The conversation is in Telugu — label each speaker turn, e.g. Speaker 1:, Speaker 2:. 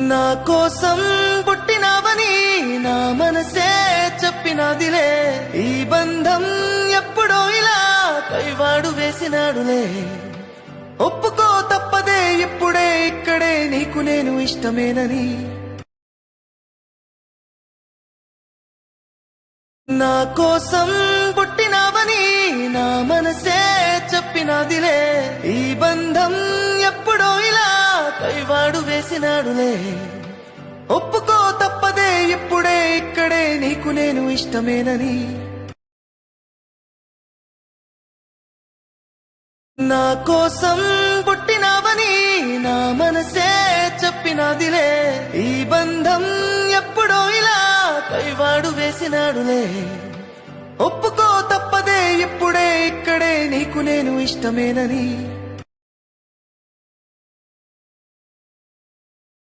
Speaker 1: నా కోసం పుట్టినావని నా మనసే చెప్పినదిలే, ఈ బంధం ఎప్పుడో ఇలా పైవాడు వేసినాడులే. ఒప్పుకో తప్పదే ఇప్పుడే ఇక్కడే నీకు నేను ఇష్టమేనని. నా కోసం పుట్టినావని నా మనసే చెప్పినదిలే, ఈ బంధం ఎప్పుడో ఇలా పైవాడు వేసినాడులే. ఒప్పుకో తప్పదే ఇప్పుడే ఇక్కడే నీకు నేను ఇష్టమేనని. నా కోసం పుట్టినావని నా మనసే చెప్పినదిలే, ఈ బంధం ఎప్పుడో ఇలా పైవాడు వేసినాడులే. ఒప్పుకో తప్పదే ఇప్పుడే ఇక్కడే నీకు నేను ఇష్టమేనని.